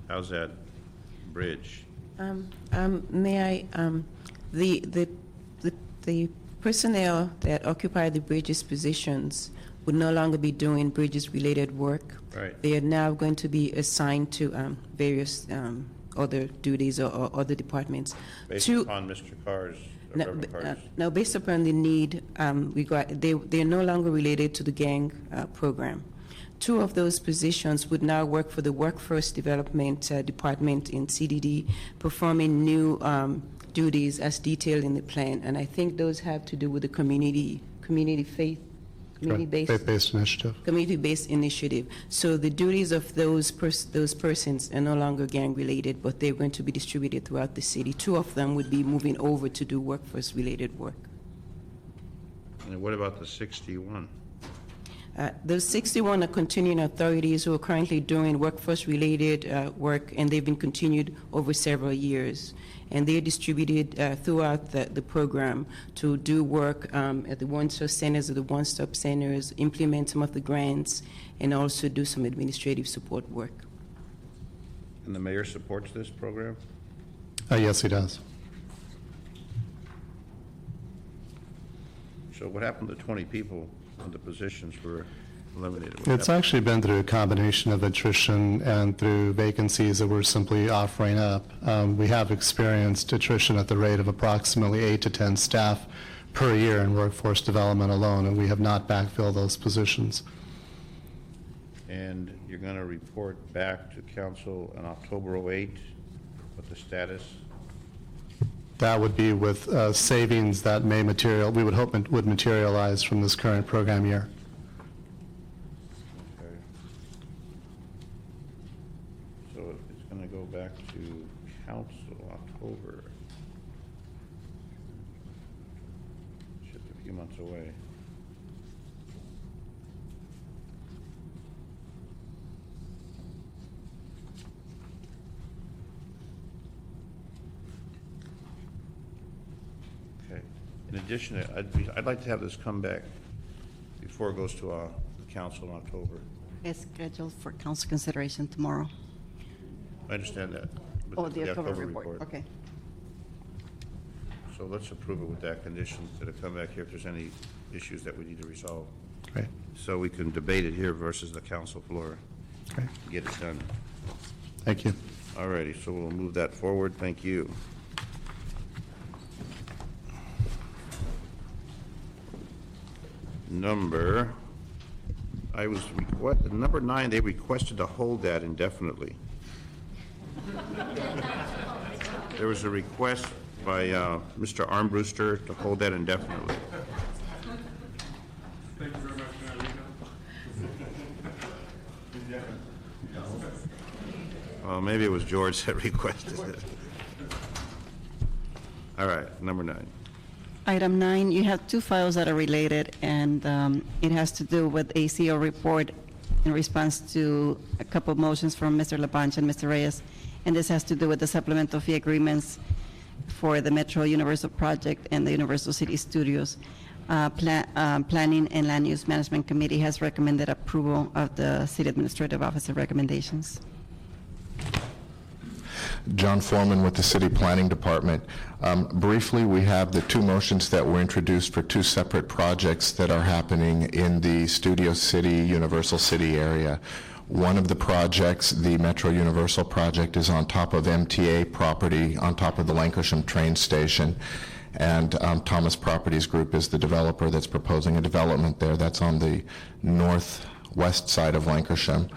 How's that bridge? May I, the personnel that occupy the bridges positions would no longer be doing bridges-related work. Right. They are now going to be assigned to various other duties or other departments. Based upon Mr. Carr's, Reverend Carr's? No, based upon the need, they're no longer related to the gang program. 2 of those positions would now work for the Workforce Development Department in CDD, performing new duties as detailed in the plan. And I think those have to do with the faith-based initiative. Community-based initiative. So the duties of those persons are no longer gang-related, but they're going to be distributed throughout the city. 2 of them would be moving over to do workforce-related work. And what about the 61? Those 61 are continuing authorities who are currently doing workforce-related work, and they've been continued over several years. And they're distributed throughout the program to do work at the one-stop centers or the one-stop centers, implement some of the grants, and also do some administrative support work. And the mayor supports this program? Yes, he does. So what happened to 20 people when the positions were eliminated? It's actually been through a combination of attrition and through vacancies that we're simply offering up. We have experienced attrition at the rate of approximately 8 to 10 staff per year in workforce development alone, and we have not backfilled those positions. And you're going to report back to council in October 08 with the status? That would be with savings that we would hope would materialize from this current program year. Okay. So it's going to go back to council October. Just a few months away. In addition, I'd like to have this come back before it goes to council in October. It's scheduled for council consideration tomorrow. I understand that. but Oh, the October report, okay. So let's approve it with that condition, that it come back here if there's any issues that we need to resolve. Great. So we can debate it here versus the council floor. Great. Get it done. Thank you. All righty, so we'll move that forward. Thank you. Number 9, they requested to hold that indefinitely. There was a request by Mr. Armbruster to hold that indefinitely. Thank you very much, Well, maybe it was George that requested it. All right, number 9. Item 9, you have two files that are related, and it has to do with ACO report in response to a couple of motions from Mr. LaPancha and Mr. Reyes, and this has to do with the supplemental fee agreements for the Metro Universal Project and the Universal City Studios. Planning and Land Use Management Committee has recommended approval of the City Administrative Officer recommendations. John Foreman with the City Planning Department. Briefly, we have the two motions that were introduced for two separate projects that are happening in the Studio City, Universal City area. One of the projects, the Metro Universal project, is on top of MTA property, on top of the Lancashire train station. And Thomas Properties Group is the developer that's proposing a development there. That's on the northwest side of Lancashire.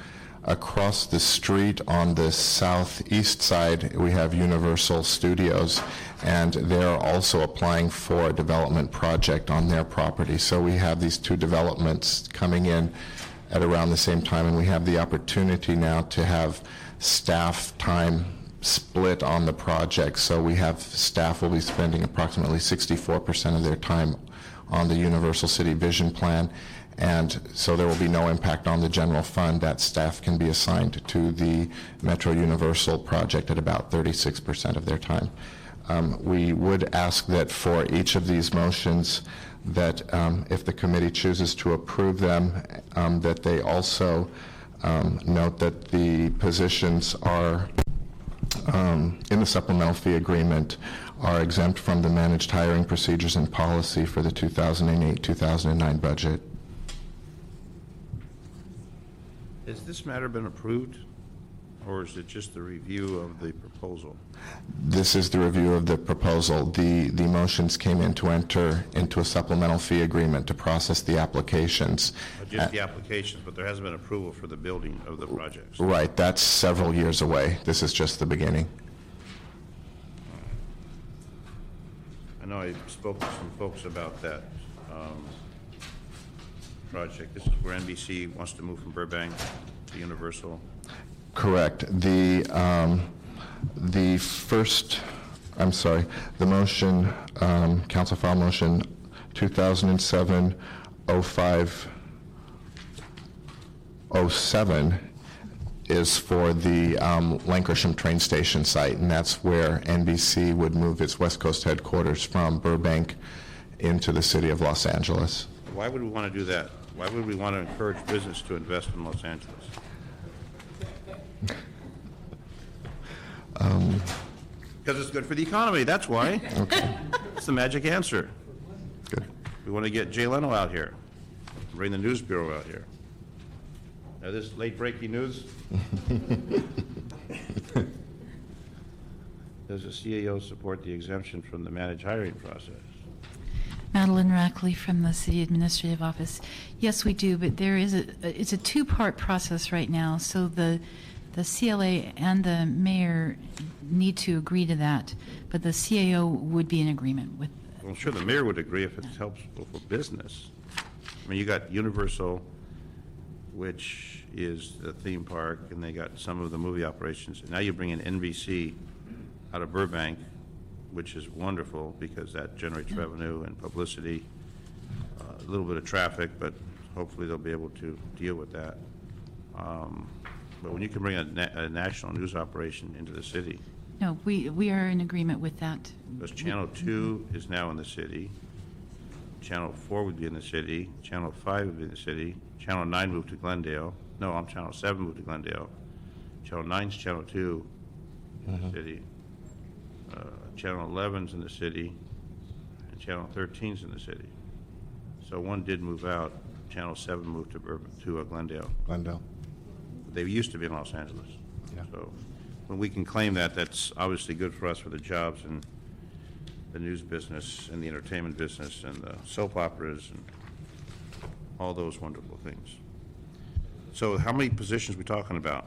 Across the street on the southeast side, we have Universal Studios, and they're also applying for a development project on their property. So we have these two developments coming in at around the same time, and we have the opportunity now to have staff time split on the project. So we have staff will be spending approximately 64% of their time on the Universal City Vision Plan, and so there will be no impact on the general fund. That staff can be assigned to the Metro Universal project at about 36% of their time. We would ask that for each of these motions that if the committee chooses to approve them, that they also note that the positions are in the supplemental fee agreement are exempt from the managed hiring procedures and policy for the 2008-2009 budget. Has this matter been approved, or is it just the review of the proposal? This is the review of the proposal. The motions came in to enter into a supplemental fee agreement to process the applications. Just the applications, but there hasn't been approval for the building of the projects. Right, that's several years away. This is just the beginning. I know I spoke to some folks about that project. This is where NBC wants to move from Burbank to Universal. Correct. The motion, council file motion 2007-0507 is for the Lancashire train station site, and that's where NBC would move its West Coast headquarters from Burbank into the city of Los Angeles. Why would we want to do that? Why would we want to encourage business to invest in Los Angeles? Because it's good for the economy, that's why. Okay. It's the magic answer. Good. We want to get Jay Leno out here, bring the News Bureau out here. Now, this late breaking news. Does the CAO support the exemption from the managed hiring process? Madeline Rackley from the City Administrative Office. Yes, we do, but there is it's a two-part process right now. So the CLA and the mayor need to agree to that, but the CAO would be in agreement with. Well, I'm sure the mayor would agree if it helps for business. I mean, you got Universal, which is the theme park, and they got some of the movie operations. And now you bring in NBC out of Burbank, which is wonderful because that generates revenue and publicity, a little bit of traffic, but hopefully they'll be able to deal with that. But when you can bring a national news operation into the city. No, we are in agreement with that. Because Channel 2 is now in the city. Channel 4 would be in the city, Channel 5 would be in the city, Channel 9 moved to Glendale, Channel 7 moved to Glendale, Channel 9's Channel 2 in the city, Channel 11's in the city, and Channel 13's in the city. So one did move out, Channel 7 moved to Glendale. Glendale. They used to be in Los Angeles. Yeah. So when we can claim that, that's obviously good for us for the jobs and the news business and the entertainment business and the soap operas and all those wonderful things. So how many positions are we talking about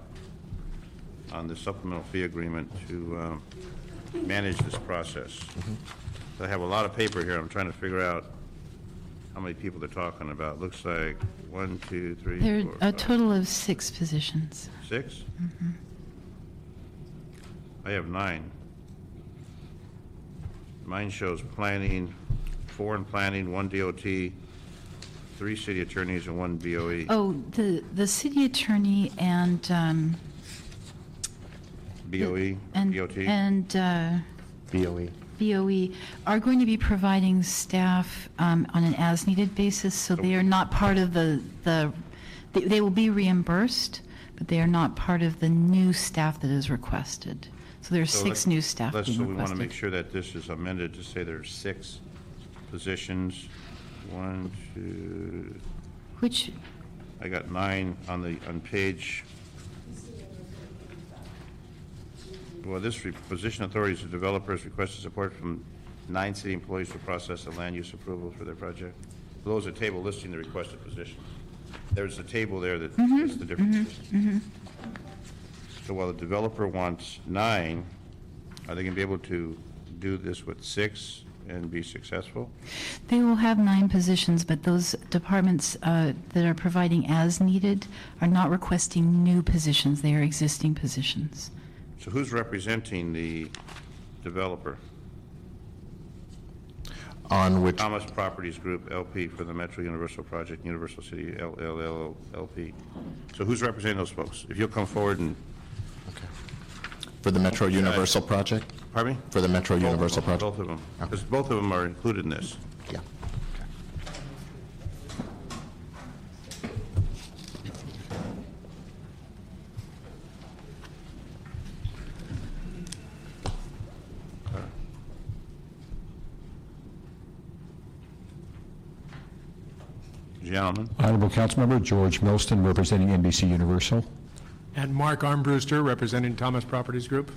on the supplemental fee agreement to manage this process? I have a lot of paper here. I'm trying to figure out how many people they're talking about. Looks like 1, 2, 3, There are 4, a 5. total of 6 positions. 6? I have 9. Mine shows planning, 4 in planning, 1 DOT, 3 city attorneys, and 1 BOE. Oh, the city attorney and BOE, and DOT? and BOE. BOE are going to be providing staff on an as-needed basis, so they are not part of they will be reimbursed, but they are not part of the new staff that is requested. So there are 6 new staff being So we want to requested. make sure that this is amended to say there's 6 positions. 1, 2, Which, I got 9 on page. Well, this position authorities of developers requested support from 9 city employees to process the land use approval for their project. Below is a table listing the requested positions. There's a table there that lists the different positions. So while the developer wants 9, are they going to be able to do this with 6 and be successful? they will have 9 positions, but those departments that are providing as needed are not requesting new positions. They are existing positions. So who's representing the developer? On which? Thomas Properties Group, LP, for the Metro Universal Project, Universal City, LLLP. So who's representing those folks? If you'll come forward and... For the Metro Universal project? Pardon me? For the Metro Universal project? Both of them. Because both of them are included in this. Yeah. Gentlemen. Honorable Councilmember George Milston, representing NBC Universal. And Mark Armbruster, representing Thomas Properties Group.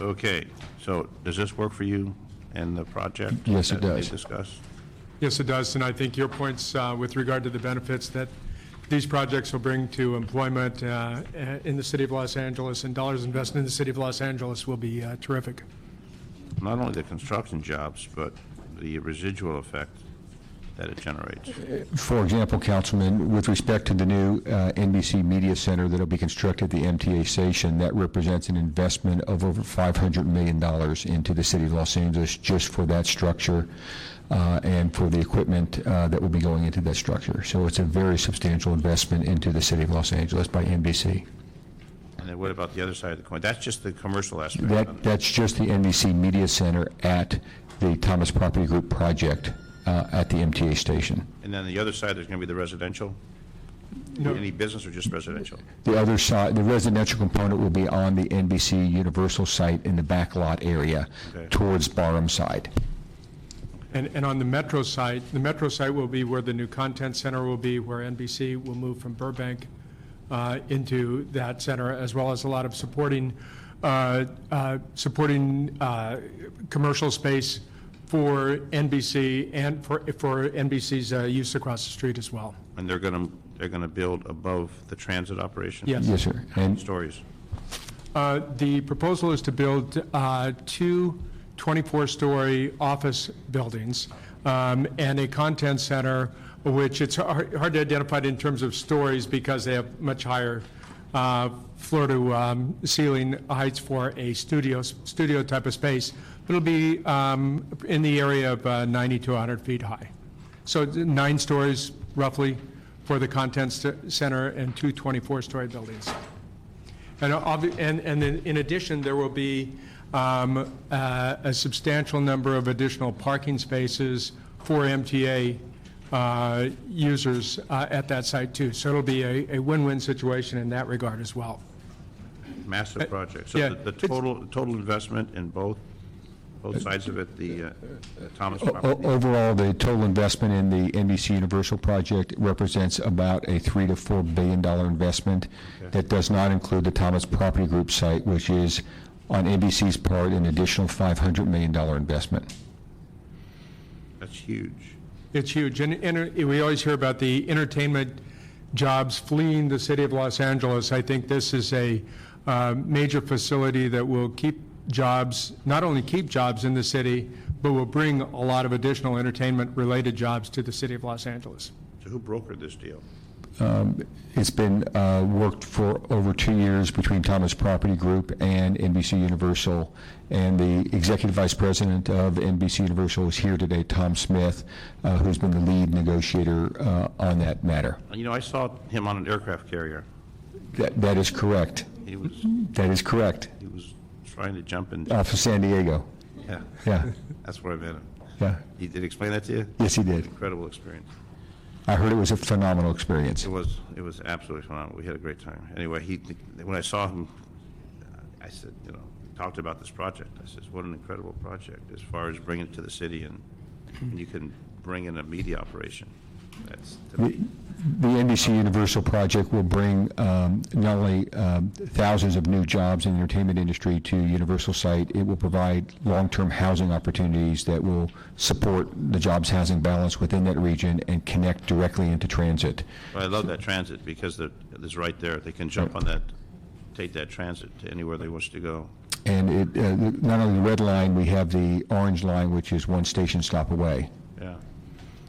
Okay, so does this work for you and the project? Yes, it that they does. discussed? Yes, it does, and I think your points with regard to the benefits that these projects will bring to employment in the city of Los Angeles and dollars invested in the city of Los Angeles will be terrific. Not only the construction jobs, but the residual effect that it generates. For example, Councilman, with respect to the new NBC Media Center that will be constructed at the MTA station, that represents an investment of over $500 million into the city of Los Angeles just for that structure and for the equipment that will be going into that structure. So it's a very substantial investment into the city of Los Angeles by NBC. And then what about the other side of the coin? That's just the commercial aspect. That's just the NBC Media Center at the Thomas Property Group project at the MTA station. And then the other side, there's going to be the residential? No. Any business or just residential? The other side, the residential component will be on the NBC Universal site in the back lot area towards Barham side. And on the Metro site will be where the new content center will be, where NBC will move from Burbank into that center, as well as a lot of supporting commercial space for NBC and for NBC's use across the street as well. And they're going to build above the transit operation? Yes. Yes, sir. And stories? The proposal is to build 2 24-story office buildings and a content center, which it's hard to identify in terms of stories because they have much higher floor-to-ceiling heights for a studio type of space. It'll be in the area of 90 to 100 feet high. So 9 stories roughly for the content center and 2 24-story buildings. And then in addition, there will be a substantial number of additional parking spaces for MTA users at that site too. So it'll be a win-win situation in that regard as well. Massive project. So yeah, the total investment in both sides of it, the Thomas property? Overall, the total investment in the NBC Universal project represents about a $3 to $4 billion investment. Okay. That does not include the Thomas Property Group site, which is, on NBC's part, an additional $500 million investment. That's huge. It's huge. And we always hear about the entertainment jobs fleeing the city of Los Angeles. I think this is a major facility that will keep jobs, not only keep jobs in the city, but will bring a lot of additional entertainment-related jobs to the city of Los Angeles. So who brokered this deal? It's been worked for over 2 years between Thomas Property Group and NBC Universal, and the executive vice president of NBC Universal is here today, Tom Smith, who's been the lead negotiator on that matter. You know, I saw him on an aircraft carrier. That is correct. That is correct. He was trying to jump in. Off of San Diego. Yeah. Yeah. That's where I met him. Yeah. He did explain that to you? Yes, he did. Incredible experience. I heard it was a phenomenal experience. It was absolutely phenomenal. We had a great time. Anyway, when I saw him, I said, talked about this project. I said, what an incredible project as far as bringing it to the city and you can bring in a media operation. That's to me. The NBC Universal project will bring not only thousands of new jobs in the entertainment industry to Universal site, it will provide long-term housing opportunities that will support the jobs housing balance within that region and connect directly into transit. Well, I love that transit because it's right there. They can jump on that, take that transit to anywhere they wish to go. And not only the red line, we have the orange line, which is one station stop away. Yeah.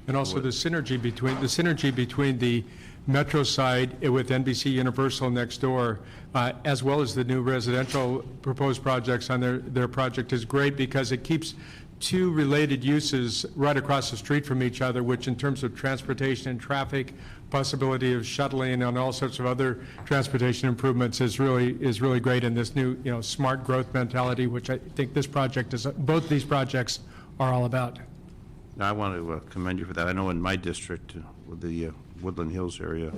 And also the synergy between the Metro side with NBC Universal next door, as well as the new residential proposed projects on their project is great because it keeps two related uses right across the street from each other, which in terms of transportation and traffic, possibility of shuttling and all sorts of other transportation improvements is really great in this new smart growth mentality, which I think both these projects are all about. Now, I want to commend you for that. I know in my district, with the Woodland Hills area,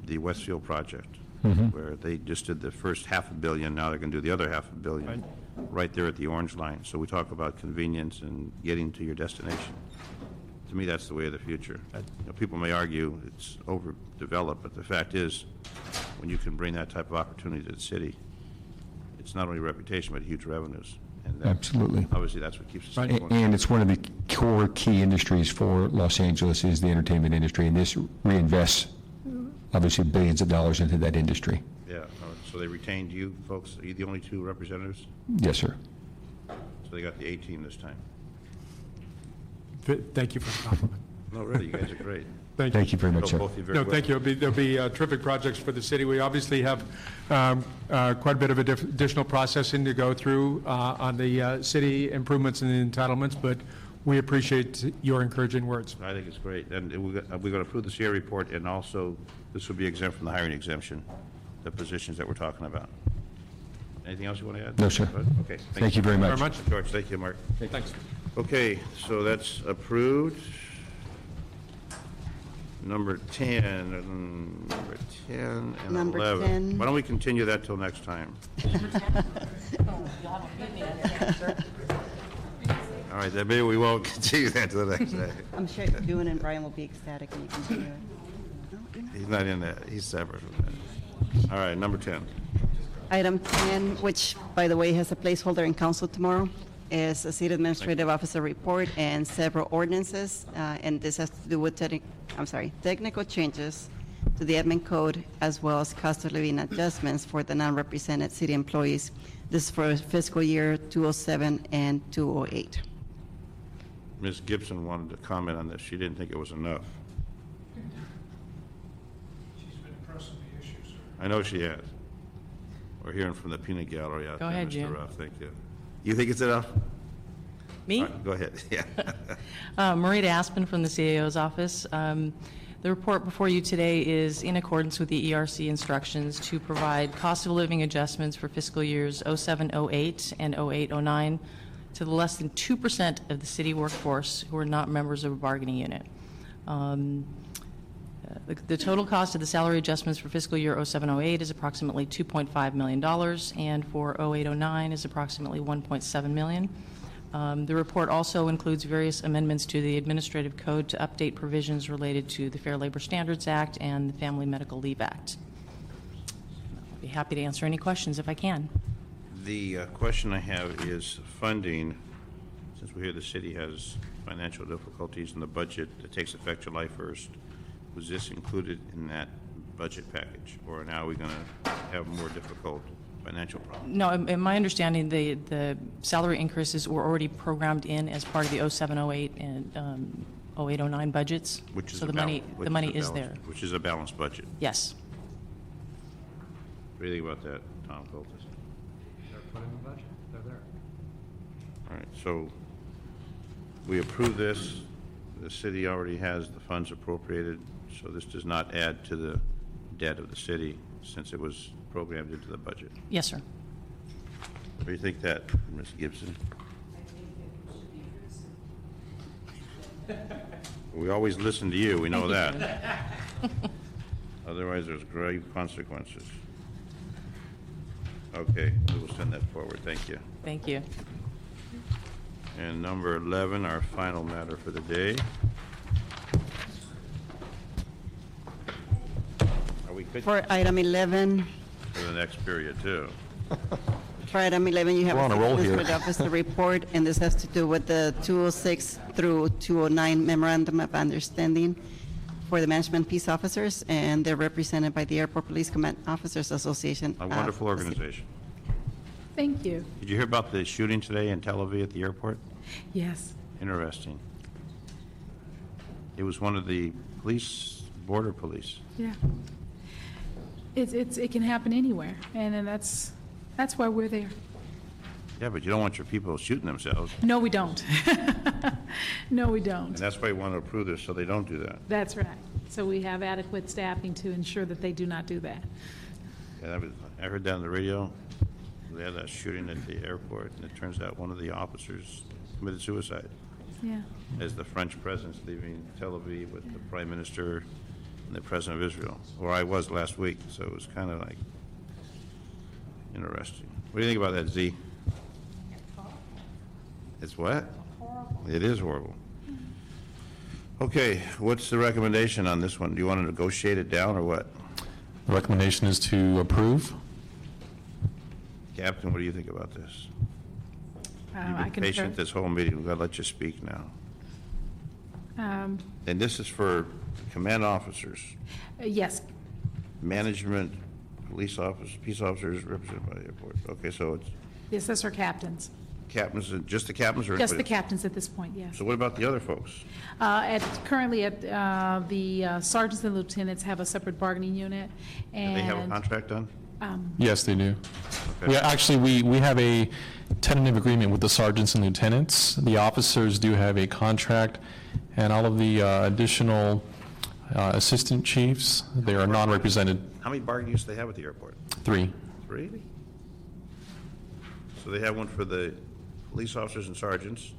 the Westfield project, where they just did the first $500 million, now they're going to do the other $500 million right there at the orange line. So we talk about convenience and getting to your destination. To me, that's the way of the future. People may argue it's overdeveloped, but the fact is, when you can bring that type of opportunity to the city, it's not only reputation, but huge revenues. And Absolutely. Obviously, that's what keeps us going. And it's one of the core key industries for Los Angeles is the entertainment industry, and this reinvests, obviously, billions of dollars into that industry. Yeah, so they retained you folks? Are you the only two representatives? Yes, sir. So they got the A team this time. Thank you for the compliment. No, really, you guys are great. Thank you very much, sir. Both of you very No, well. thank you. There'll be terrific projects for the city. We obviously have quite a bit of additional processing to go through on the city improvements and the entitlements, but we appreciate your encouraging words. I think it's great. And we're going to approve the CA report, and also this will be exempt from the hiring exemption, the positions that we're talking about. Anything else you want to add? No, sir. Okay. Thank you very much. George, thank you, Mark. Okay, thanks. Okay, so that's approved. Number 10 and Number 11. 10. Why don't we continue that till next time? All right, then maybe we won't continue that till the next day. I'm sure June and Brian will be ecstatic when you continue it. He's not in that. He's separate from that. All right, number 10. Item 10, which, by the way, has a placeholder in council tomorrow, is a city administrative officer report and several ordinances, and this has to do with technical changes to the admin code as well as cost of living adjustments for the non-represented city employees. This is for fiscal year 207 and 208. Ms. Gibson wanted to comment on this. She didn't think it was enough. She's been pressing the issue, sir. I know she has. We're hearing from the peanut gallery out Go there, ahead, Mr. Jan. Ruff. Thank you. You think it's enough? Me? All right, go ahead. Yeah. Marita Aspen from the CAO's office. The report before you today is in accordance with the ERC instructions to provide cost of living adjustments for fiscal years 07-08 and 08-09 to the less than 2% of the city workforce who are not members of a bargaining unit. The total cost of the salary adjustments for fiscal year 07-08 is approximately $2.5 million, and for 08-09 is approximately $1.7 million. The report also includes various amendments to the Administrative Code to update provisions related to the Fair Labor Standards Act and the Family Medical Leave Act. I'll be happy to answer any questions if I can. The question I have is funding. Since we hear the city has financial difficulties in the budget that takes effect July 1st, was this included in that budget package, or now are we going to have more difficult financial problems? No, in my understanding, the salary increases were already programmed in as part of the 07-08 and 08-09 budgets. Which is so a the money is there. Which is a balanced budget. Yes. What do you think about that, Tom Coltis? They're put in the budget. They're there. All right, so we approve this. The city already has the funds appropriated, so this does not add to the debt of the city since it was programmed into the budget. Yes, sir. What do you think that, Ms. Gibson? We always listen to you, we know that. Otherwise, there's grave consequences. Okay, we will send that forward. Thank you. Thank you. And number 11, our final matter for the day. Are we good For item 11, for the next period, too? for item 11, you have We're on a roll here. Administrative Officer report, and this has to do with the 206 through 209 Memorandum of Understanding for the Management Peace Officers, and they're represented by the Airport Police Command Officers Association. A wonderful of the city. organization. Thank you. Did you hear about the shooting today in Tel Aviv at the airport? Yes. Interesting. It was one of the police, border police. Yeah. It can happen anywhere, and then that's why we're there. Yeah, but you don't want your people shooting themselves. No, we don't. No, we don't. And that's why you want to approve this, so they don't do that. That's right. So we have adequate staffing to ensure that they do not do that. Yeah, I heard that on the radio. They had that shooting at the airport, and it turns out one of the officers committed suicide. Yeah. As the French president's leaving Tel Aviv with the Prime Minister and the President of Israel, where I was last week, so it was kind of like interesting. What do you think about that, Z? It's what? Horrible. It is horrible. Okay, what's the recommendation on this one? Do you want to negotiate it down or what? The recommendation is to approve. Captain, what do you think about this? You've I been concur. patient this whole meeting. We've got to let you speak now. And this is for command officers, Yes. management, police officers, peace officers represented by the airport. Okay, so it's Yes, that's our captains. captains, just the captains or? Just the everybody? captains at this point, yes. So what about the other folks? Currently, the sergeants and lieutenants have a separate bargaining unit, Do and... they have a contract done? Yes, they do. Okay. We have a tentative agreement with the sergeants and lieutenants. The officers do have a contract, and all of the additional assistant chiefs, they are non-represented. How many bargaining units do they have at the airport? 3. 3? So they have one for the police officers and sergeants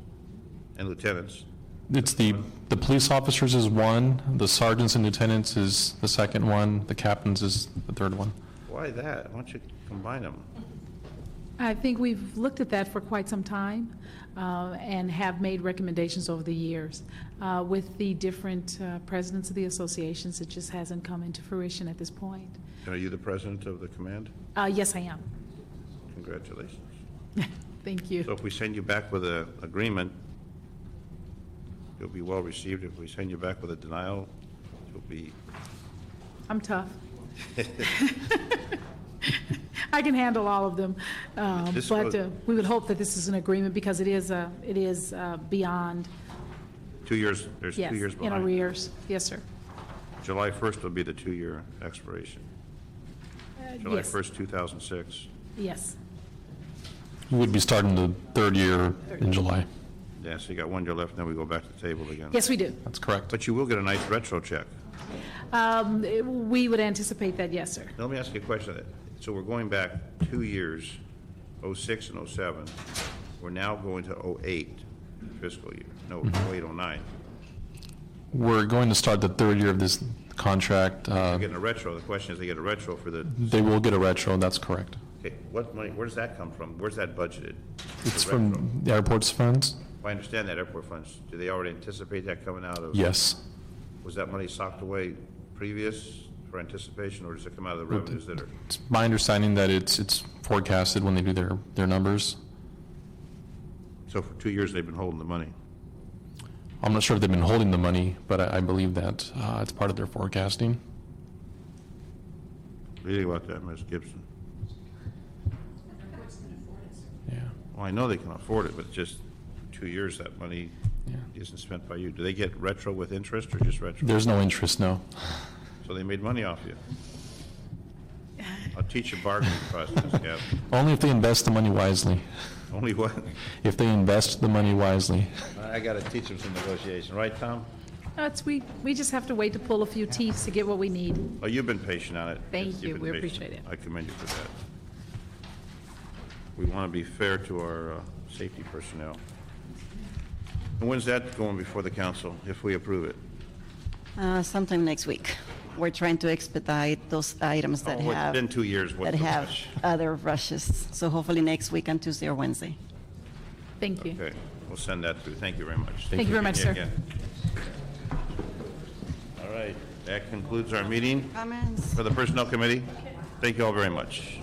and lieutenants. It's the police officers is one, the sergeants and lieutenants is the second one, the captains is the third one. Why that? Why don't you combine them? I think we've looked at that for quite some time and have made recommendations over the years. With the different presidents of the associations, it just hasn't come into fruition at this point. Are you the president of the command? Yes, I am. Congratulations. Thank you. So if we send you back with an agreement, you'll be well received. If we send you back with a denial, you'll be... I'm tough. I can handle all of them, but we would hope that this is an agreement because it is beyond. 2 years, there's Yes, 2 years in behind. arrears. Yes, sir. July 1st will be the 2-year expiration. July Yes. 1st, 2006. Yes. You would be starting the third year in July. Yeah, so you got 1 year left, and then we go back to the table again. Yes, we do. That's correct. But you will get a nice retro check. We would anticipate that, yes, sir. Now, let me ask you a question. So we're going back 2 years, 06 and 07. We're now going to 08 fiscal year. No, 08, 09. We're going to start the third year of this contract. They're getting a retro. The question is, they get a retro for the... They will get a retro, that's correct. Okay, what money, where does that come from? Where's that budgeted? It's The retro? from the airport's funds? I understand that airport funds. Do they already anticipate that coming out of? Yes. Was that money socked away previous for anticipation, or does it come out of the revenues that are? It's my understanding that it's forecasted when they do their numbers. So for 2 years, they've been holding the money. I'm not sure if they've been holding the money, but I believe that it's part of their forecasting. What do you think about that, Ms. Gibson? Yeah. Well, I know they can afford it, but just 2 years, that money isn't spent by you. Do they get retro with interest or just retro? There's no interest, no. So they made money off you. I'll teach you bargaining process, Gavin. Only if they invest the money wisely. Only what? If they invest the money wisely. I got to teach them some negotiation, right, Tom? We just have to wait to pull a few teeth to get what we need. Oh, you've been patient on it. Thank You've you. been We patient. appreciate it. I commend you for that. We want to be fair to our safety personnel. And when's that going before the council, if we approve it? Sometime next week. We're trying to expedite those items that Oh, it's have. been 2 years. What's That the have rush? other rushes. So hopefully next week on Tuesday or Wednesday. Thank you. Okay, we'll send that through. Thank you very much. Thank you very much, sir. Again. All right, that concludes our meeting Comments? for the Personnel Committee. Thank you all very much.